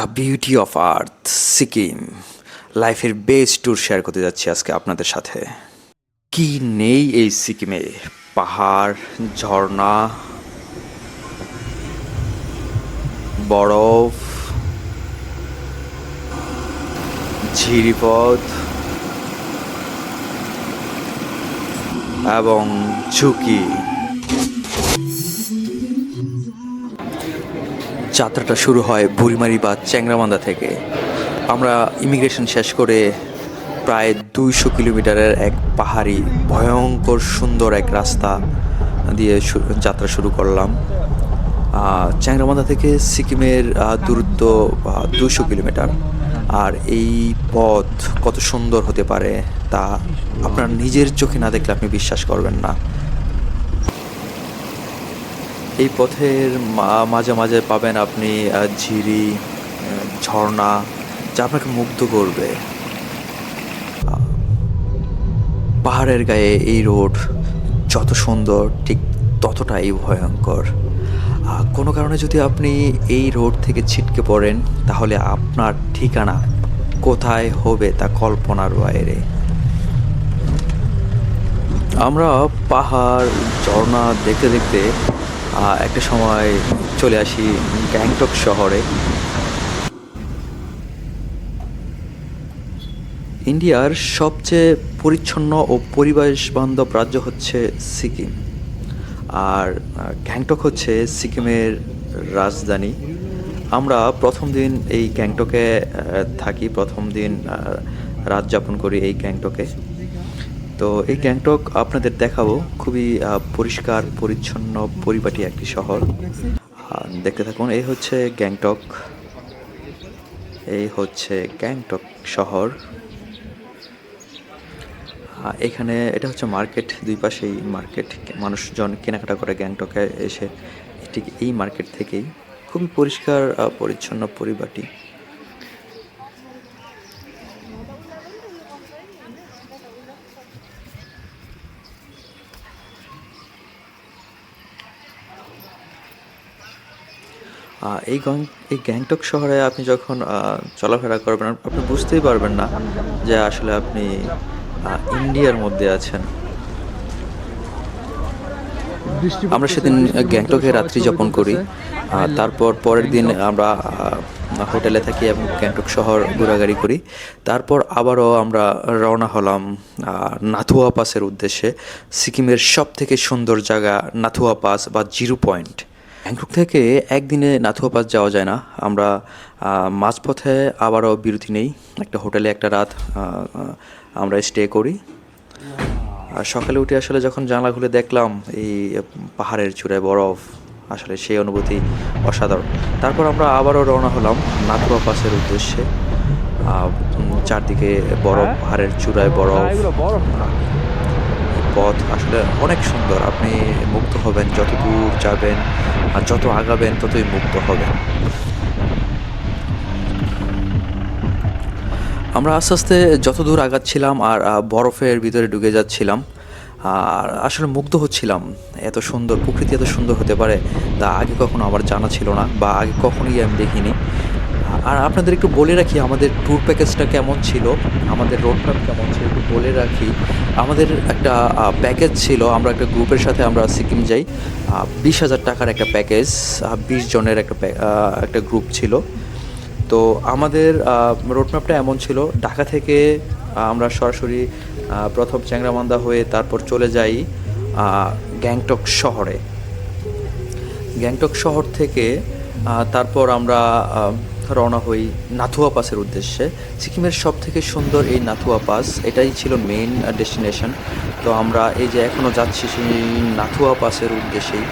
The beauty of earth Sikkim লাইফের best tour share করতে যাচ্ছি আজকে আপনাদের সাথে। কি নেই এই সিকিমে! পাহাড়, ঝর্ণা, বরফ, ঝিরিপথ এবং ঝুঁকি। যাত্রাটা শুরু হয় বুড়িমারি বা চ্যাংরামান্দা থেকে। আমরা ইমিগ্রেশন শেষ করে প্রায় 200 কিলোমিটারের এক পাহাড়ি ভয়ঙ্কর সুন্দর এক রাস্তা দিয়ে যাত্রা শুরু করলাম। চ্যাংরামান্দা থেকে সিকিমের দূরত্ব 200 কিলোমিটার। আর এই পথ কত সুন্দর হতে পারে তা আপনার নিজের চোখে না দেখলে আপনি বিশ্বাস করবেন না। এই পথের মাঝে মাঝে পাবেন আপনি ঝিরি, ঝর্ণা, যা আপনাকে মুগ্ধ করবে। পাহাড়ের গায়ে এই রোড যত সুন্দর ঠিক ততটাই ভয়ঙ্কর। কোনো কারণে যদি আপনি এই রোড থেকে ছিটকে পড়েন তাহলে আপনার ঠিকানা কোথায় হবে তা কল্পনার বাইরে। আমরা পাহাড়, ঝর্ণা দেখতে দেখতে একটা সময় চলে আসি গ্যাংটক শহরে। ইন্ডিয়ার সবচেয়ে পরিচ্ছন্ন ও পরিবেশ বান্ধব রাজ্য হচ্ছে সিকিম। আর গ্যাংটক হচ্ছে সিকিমের রাজধানী। আমরা প্রথম দিন এই গ্যাংটকে থাকি, প্রথম দিন রাত যাপন করি এই গ্যাংটকে। তো এই গ্যাংটক আপনাদের দেখাবো। খুবই পরিষ্কার পরিচ্ছন্ন পরিপাটি একটি শহর। দেখতে থাকুন। এই হচ্ছে গ্যাংটক, এই হচ্ছে গ্যাংটক শহর। এখানে এটা হচ্ছে মার্কেট, দুই পাশেই মার্কেট, মানুষজন কেনাকাটা করে গ্যাংটকে এসে। ঠিক এই মার্কেট থেকেই খুবই পরিষ্কার পরিচ্ছন্ন পরিপাটি। এই গ্যাংটক শহরে আপনি যখন চলাফেরা করবেন আপনি বুঝতেই পারবেন না যে আসলে আপনি ইন্ডিয়ার মধ্যে আছেন। আমরা সেদিন গ্যাংটকে রাত্রি যাপন করি। তারপর পরের দিন আমরা হোটেলে থাকি এবং গ্যাংটক শহর ঘোরাঘুরি করি। তারপর আবারও আমরা রওনা হলাম নাথুয়া পাসের উদ্দেশ্যে। সিকিমের সব থেকে সুন্দর জায়গা নাথুয়া পাস বা জিরো পয়েন্ট। গ্যাংটক থেকে একদিনে নাথুয়া পাস যাওয়া যায় না। আমরা মাঝপথে আবারও বিরতি নেই, একটা হোটেলে একটা রাত আমরা স্টে করি। আর সকালে উঠে আসলে যখন জানলা খুলে দেখলাম এই পাহাড়ের চূড়ায় বরফ, আসলে সেই অনুভূতি অসাধারণ। তারপর আমরা আবারও রওনা হলাম নাথুয়া পাসের উদ্দেশ্যে। চারদিকে বরফ, পাহাড়ের চূড়ায় বরফ। পথ আসলে অনেক সুন্দর, আপনি মুগ্ধ হবেন যত দূর যাবেন আর যত আগাবেন ততই মুগ্ধ হবেন। আমরা আস্তে আস্তে যত দূর আগাচ্ছিলাম আর বরফের ভিতরে ঢুকে যাচ্ছিলাম, আর আসলে মুগ্ধ হচ্ছিলাম। এত সুন্দর প্রকৃতি এত সুন্দর হতে পারে তা আগে কখনো আমার জানা ছিল না, বা আগে কখনোই আমি দেখিনি। আর আপনাদের একটু বলে রাখি আমাদের ট্যুর প্যাকেজটা কেমন ছিল, আমাদের রোড ম্যাপ কেমন ছিল একটু বলে রাখি। আমাদের একটা প্যাকেজ ছিল, আমরা একটা গ্রুপের সাথে আমরা সিকিম যাই। 20,000 টাকার একটা প্যাকেজ, 20 জনের একটা গ্রুপ ছিল। তো আমাদের রোডম্যাপটা এমন ছিল, ঢাকা থেকে আমরা সরাসরি প্রথম চ্যাংরামান্দা হয়ে তারপর চলে যাই গ্যাংটক শহরে। গ্যাংটক শহর থেকে তারপর আমরা রওনা হই নাথুয়া পাসের উদ্দেশ্যে। সিকিমের সব থেকে সুন্দর এই নাথুয়া পাস, এটাই ছিল মেইন ডেস্টিনেশন। তো আমরা এই যে এখনও যাচ্ছি সেই নাথুয়া পাসের উদ্দেশ্যেই।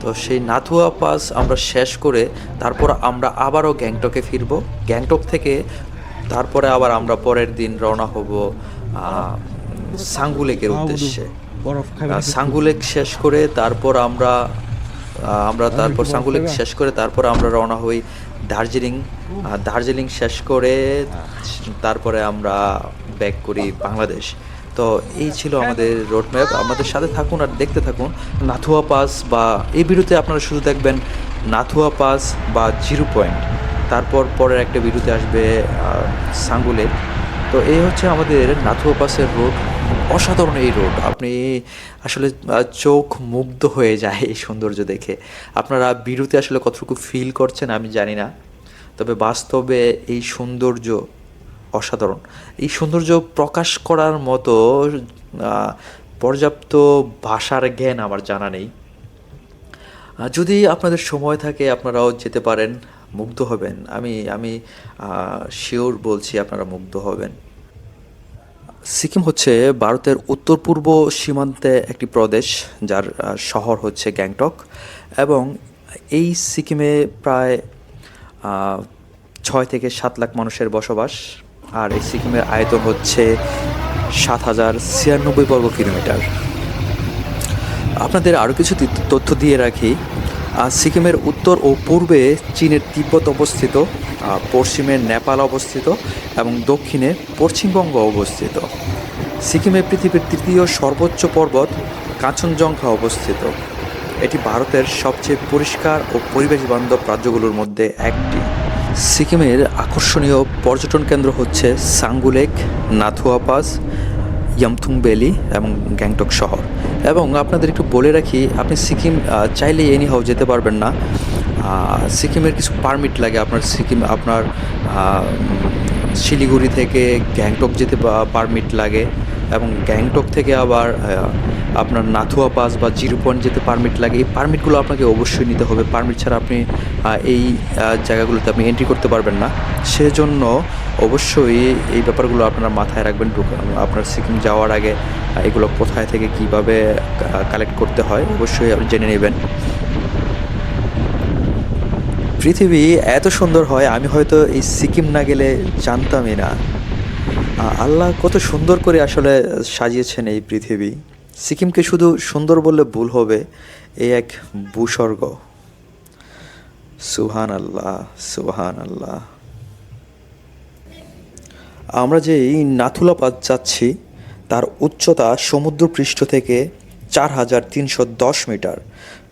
তো সেই নাথুয়া পাস আমরা শেষ করে তারপর আমরা আবারও গ্যাংটকে ফিরব। গ্যাংটক থেকে তারপরে আবার আমরা পরের দিন রওনা হব সাঙ্গুলেকের উদ্দেশ্যে। সাঙ্গুলেক শেষ করে তারপর আমরা তারপর সাঙ্গুলেক শেষ করে তারপর আমরা রওনা হই দার্জিলিং। দার্জিলিং শেষ করে তারপরে আমরা ব্যাক করি বাংলাদেশ। তো এই ছিল আমাদের রোড ম্যাপ। আমাদের সাথে থাকুন আর দেখতে থাকুন নাথুয়া পাস, বা এই ভিডিওতে আপনারা শুধু দেখবেন নাথুয়া পাস বা জিরো পয়েন্ট। তারপর পরের একটা ভিডিওতে আসবে সাঙ্গুলে। তো এই হচ্ছে আমাদের নাথুয়া পাসের রোড। অসাধারণ এই রোড, আপনি আসলে চোখ মুগ্ধ হয়ে যায় এই সৌন্দর্য দেখে। আপনারা ভিডিওতে আসলে কতটুকু ফিল করছেন আমি জানি না, তবে বাস্তবে এই সৌন্দর্য অসাধারণ। এই সৌন্দর্য প্রকাশ করার মতো পর্যাপ্ত ভাষার জ্ঞান আমার জানা নেই। যদি আপনাদের সময় থাকে আপনারাও যেতে পারেন, মুগ্ধ হবেন। আমি আমি শিওর বলছি আপনারা মুগ্ধ হবেন। সিকিম হচ্ছে ভারতের উত্তর পূর্ব সীমান্তে একটি প্রদেশ, যার শহর হচ্ছে গ্যাংটক। এবং এই সিকিমে প্রায় 6 থেকে 7 লাখ মানুষের বসবাস। আর এই সিকিমের আয়তন হচ্ছে 7,096 বর্গ কিলোমিটার। আপনাদের আরও কিছু তথ্য দিয়ে রাখি। সিকিমের উত্তর ও পূর্বে চীনের তিব্বত অবস্থিত, পশ্চিমে নেপাল অবস্থিত এবং দক্ষিণে পশ্চিমবঙ্গ অবস্থিত। সিকিমে পৃথিবীর তৃতীয় সর্বোচ্চ পর্বত কাঞ্চনজঙ্ঘা অবস্থিত। এটি ভারতের সবচেয়ে পরিষ্কার ও পরিবেশ বান্ধব রাজ্যগুলোর মধ্যে একটি। সিকিমের আকর্ষণীয় পর্যটন কেন্দ্র হচ্ছে Sangu lake, Nathula pass, Yumthang valley এবং গ্যাংটক শহর। এবং আপনাদের একটু বলে রাখি, আপনি সিকিম চাইলেই এনিহাও যেতে পারবেন না। সিকিমের কিছু পারমিট লাগে। আপনার শিলিগুড়ি থেকে গ্যাংটক যেতে পারমিট লাগে, এবং গ্যাংটক থেকে আবার আপনার নাথুয়া পাস বা জিরো পয়েন্ট যেতে পারমিট লাগে। এই পারমিটগুলো আপনাকে অবশ্যই নিতে হবে। পারমিট ছাড়া আপনি এই জায়গাগুলোতে আপনি এন্ট্রি করতে পারবেন না। সেজন্য অবশ্যই এই ব্যাপারগুলো আপনারা মাথায় রাখবেন। আপনার সিকিম যাওয়ার আগে এগুলো কোথায় থেকে কিভাবে কালেক্ট করতে হয় অবশ্যই আপনি জেনে নেবেন। পৃথিবী এত সুন্দর হয় আমি হয়তো এই সিকিম না গেলে জানতামই না। আল্লাহ কত সুন্দর করে আসলে সাজিয়েছেন এই পৃথিবী। সিকিমকে শুধু সুন্দর বললে ভুল হবে, এই এক ভূস্বর্গ। সুবহান আল্লাহ, সুবহান আল্লাহ। আমরা যে এই নাথুলা পাস যাচ্ছি তার উচ্চতা সমুদ্রপৃষ্ঠ থেকে 4,310 মিটার,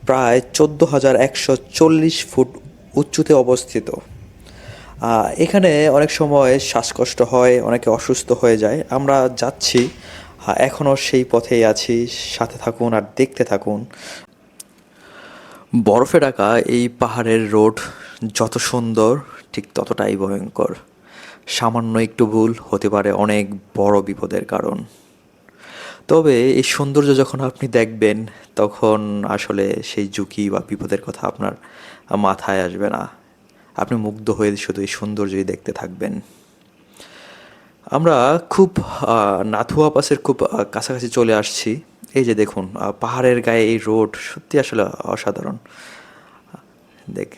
প্রায় 14,140 ফুট উচ্চতে অবস্থিত। এখানে অনেক সময় শ্বাসকষ্ট হয়, অনেকে অসুস্থ হয়ে যায়। আমরা যাচ্ছি, এখনও সেই পথেই আছি। সাথে থাকুন আর দেখতে থাকুন। বরফে ঢাকা এই পাহাড়ের রোড যত সুন্দর ঠিক ততটাই ভয়ঙ্কর। সামান্য একটু ভুল হতে পারে অনেক বড় বিপদের কারণ। তবে এই সৌন্দর্য যখন আপনি দেখবেন তখন আসলে সেই ঝুঁকি বা বিপদের কথা আপনার মাথায় আসবে না। আপনি মুগ্ধ হয়ে শুধু এই সৌন্দর্যই দেখতে থাকবেন। আমরা খুব নাথুয়া পাসের খুব কাছাকাছি চলে আসছি। এই যে দেখুন, পাহাড়ের গায়ে এই রোড সত্যি আসলে অসাধারণ দেখ।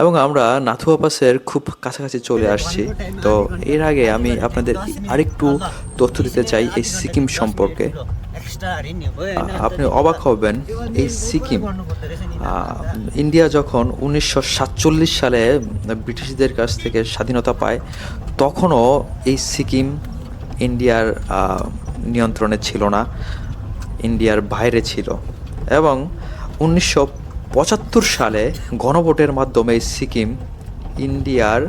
এবং আমরা নাথুয়া পাসের খুব কাছাকাছি চলে আসছি। তো এর আগে আমি আপনাদের আরেকটু তথ্য দিতে চাই এই সিকিম সম্পর্কে। আপনি অবাক হবেন, এই সিকিম ইন্ডিয়া যখন 1947 সালে ব্রিটিশদের কাছ থেকে স্বাধীনতা পায় তখনও এই সিকিম ইন্ডিয়ার নিয়ন্ত্রণে ছিল না, ইন্ডিয়ার বাইরে ছিল। এবং 1975 সালে গণভোটের মাধ্যমে সিকিম ইন্ডিয়ার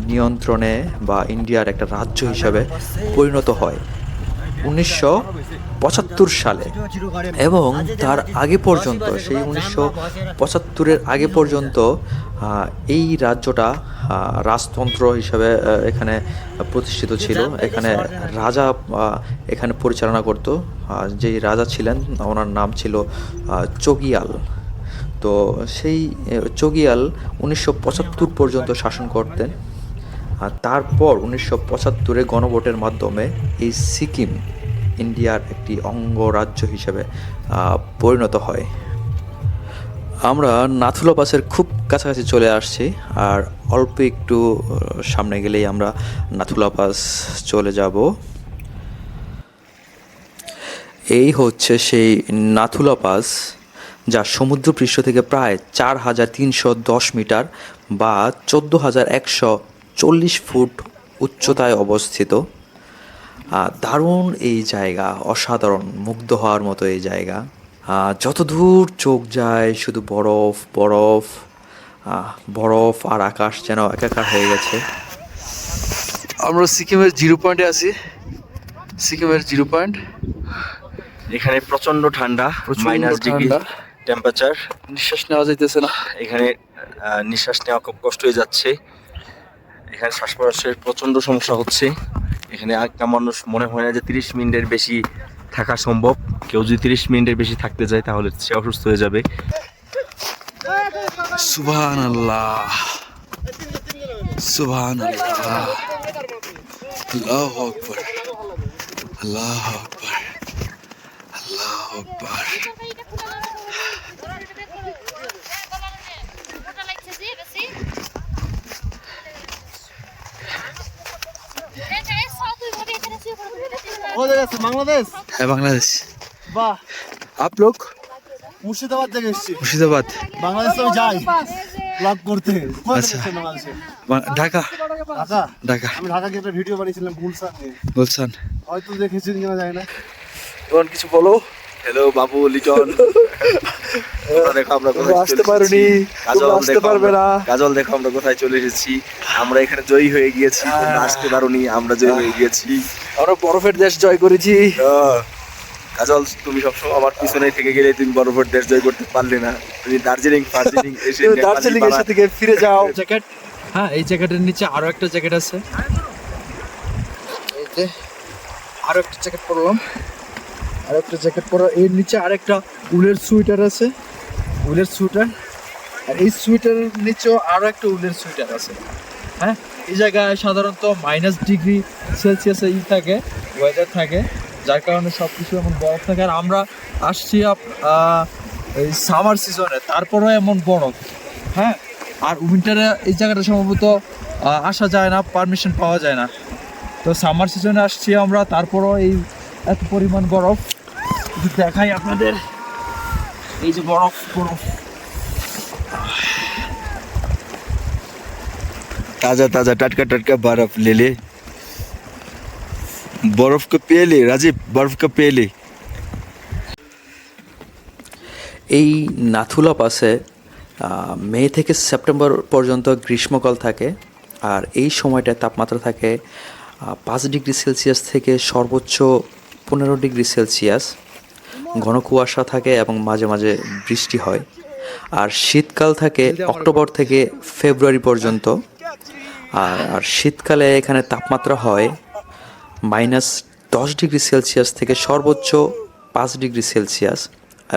নিয়ন্ত্রণে বা ইন্ডিয়ার একটা রাজ্য হিসাবে পরিণত হয় 1975 সালে। এবং তার আগে পর্যন্ত, সেই 1975-এর আগে পর্যন্ত এই রাজ্যটা রাজতন্ত্র হিসাবে এখানে প্রতিষ্ঠিত ছিল। এখানে রাজা এখানে পরিচালনা করত। যেই রাজা ছিলেন ওনার নাম ছিল চোগিয়াল। তো সেই চোগিয়াল 1975 পর্যন্ত শাসন করতেন। আর তারপর 1975-এ গণভোটের মাধ্যমে এই সিকিম ইন্ডিয়ার একটি অঙ্গরাজ্য হিসেবে পরিণত হয়। আমরা নাথুলা পাসের খুব কাছাকাছি চলে আসছি, আর অল্প একটু সামনে গেলেই আমরা নাথুলা পাস চলে যাব। এই হচ্ছে সেই নাথুলা পাস, যা সমুদ্রপৃষ্ঠ থেকে প্রায় 4,310 মিটার বা 14,140 ফুট উচ্চতায় অবস্থিত। দারুণ এই জায়গা, অসাধারণ, মুগ্ধ হওয়ার মতো এই জায়গা। যত দূর চোখ যায় শুধু বরফ বরফ। বরফ আর আকাশ যেন একাকার হয়ে গেছে। আমরা সিকিমের 0 পয়েন্টে আছি। সিকিমের 0 পয়েন্ট। এখানে প্রচন্ড ঠান্ডা, -ডিগ্রি টেম্পারেচার, নিঃশ্বাস নেওয়া যাইতেছে না। এখানে নিঃশ্বাস নেওয়া খুব কষ্ট হয়ে যাচ্ছে। এখানে শ্বাস প্রশ্বাসের প্রচন্ড সমস্যা হচ্ছে। এখানে একটা মানুষ মনে হয় না যে 30 মিনিটের বেশি থাকা সম্ভব। কেউ যদি 30 মিনিটের বেশি থাকতে যায় তাহলে সে অসুস্থ হয়ে যাবে। সুবহানাল্লাহ, সুবহানাল্লাহ, আল্লাহু আকবার, আল্লাহু আকবার, আল্লাহু আকবার। বাংলাদেশ। হ্যাঁ, বাংলাদেশ। বাহ, आप लोग? মুর্শিদাবাদ থেকে এসেছি। মুর্শিদাবাদ। বাংলাদেশ তো আমি যাই ব্লগ করতে। কোথায় আচ্ছা। থেকে বাংলাদেশে? ঢাকা। ঢাকা। ঢাকা। আমি ঢাকা গিয়ে একটা ভিডিও বানিয়েছিলাম গুলশান নিয়ে। গুলশান। হয়তো দেখেছেন কিনা জানি না। তোমার কিছু বলো। হ্যালো বাবু লিটন। তোমরা দেখো আমরা কোথায় আসতে চলে পারোনি, এসেছি। কাজল তোমরা আসতে দেখো পারবে না। কাজল দেখো আমরা কোথায় চলে এসেছি। আমরা এখানে জয়ী হয়ে গিয়েছি। তোমরা আসতে পারোনি, আমরা জয়ী হয়ে গিয়েছি। আমরা বরফের দেশ জয় করেছি। কাজল, তুমি সবসময় আমার পিছনে থেকে গেলে তুমি বরফের দেশ জয় করতে পারলে না। তুমি দার্জিলিং ফার্জিলিং এসে তুমি দার্জিলিং এর সাথে ফিরে যাও। জ্যাকেট, হ্যাঁ এই জ্যাকেটের নিচে আরো একটা জ্যাকেট আছে। এই যে আরো একটা জ্যাকেট পরলাম, আরো একটা জ্যাকেট পরা। এর নিচে আরেকটা উলের সোয়েটার আছে, উলের সোয়েটার। আর এই সোয়েটারের নিচেও আরো একটা উলের সোয়েটার আছে। হ্যাঁ, এই জায়গায় সাধারণত -ডিগ্রি সেলসিয়াসে থাকে, ওয়েদার থাকে, যার কারণে সব কিছু এমন বরফ থাকে। আর আমরা আসছি এই সামার সিজনে, তারপরেও এমন বরফ। হ্যাঁ, আর উইন্টারে এই জায়গাটা সম্ভবত আসা যায় না, পারমিশন পাওয়া যায় না। তো সামার সিজনে আসছি আমরা, তারপরও এই এত পরিমাণ বরফ। একটু দেখাই আপনাদের, এই যে বরফ বরফ। ताजा ताजा टटका टटका बर्फ ले ले, बर्फ को पिए ले राजीव, बर्फ को पिए ले। এই নাথুলা পাসে মে থেকে সেপ্টেম্বর পর্যন্ত গ্রীষ্মকাল থাকে। আর এই সময়টায় তাপমাত্রা থাকে 5 ডিগ্রি সেলসিয়াস থেকে সর্বোচ্চ 15 ডিগ্রি সেলসিয়াস। ঘন কুয়াশা থাকে এবং মাঝে মাঝে বৃষ্টি হয়। আর শীতকাল থাকে অক্টোবর থেকে ফেব্রুয়ারি পর্যন্ত। আর শীতকালে এখানে তাপমাত্রা হয় -10 ডিগ্রি সেলসিয়াস থেকে সর্বোচ্চ 5 ডিগ্রি সেলসিয়াস।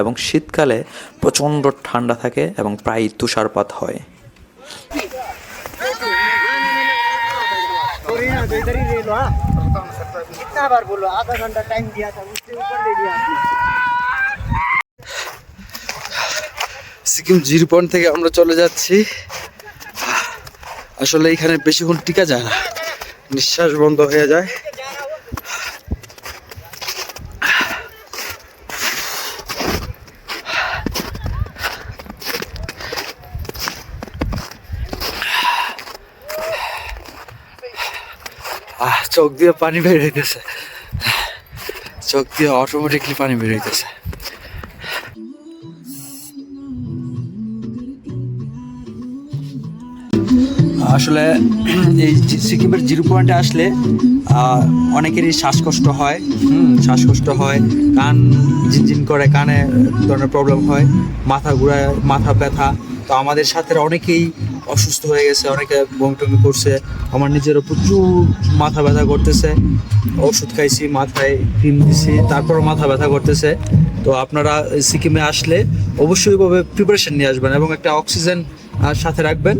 এবং শীতকালে প্রচণ্ড ঠান্ডা থাকে এবং প্রায় তুষারপাত হয়। সিকিম 0 পয়েন্ট থেকে আমরা চলে যাচ্ছি। আসলে এখানে বেশিক্ষণ টিকা যায় না, নিঃশ্বাস বন্ধ হয়ে যায়। চোখ দিয়ে পানি বের হইতেছে, চোখ দিয়ে অটোমেটিকলি পানি বের হইতেছে। আসলে এই সিকিমের 0 পয়েন্টে আসলে অনেকেরই শ্বাসকষ্ট হয়, শ্বাসকষ্ট হয়, কান ঝিনঝিন করে, কানে ধরনের প্রবলেম হয়, মাথা ঘুরায়, মাথা ব্যথা। তো আমাদের সাথে অনেকেই অসুস্থ হয়ে গেছে, অনেকে বমি করছে। আমার নিজেরও প্রচুর মাথা ব্যথা করতেছে, ওষুধ খাইছি, মাথায় ক্রিম দিছি, তারপরও মাথা ব্যথা করতেছে। তো আপনারা সিকিমে আসলে অবশ্যই প্রিপারেশন নিয়ে আসবেন এবং একটা অক্সিজেন সাথে রাখবেন।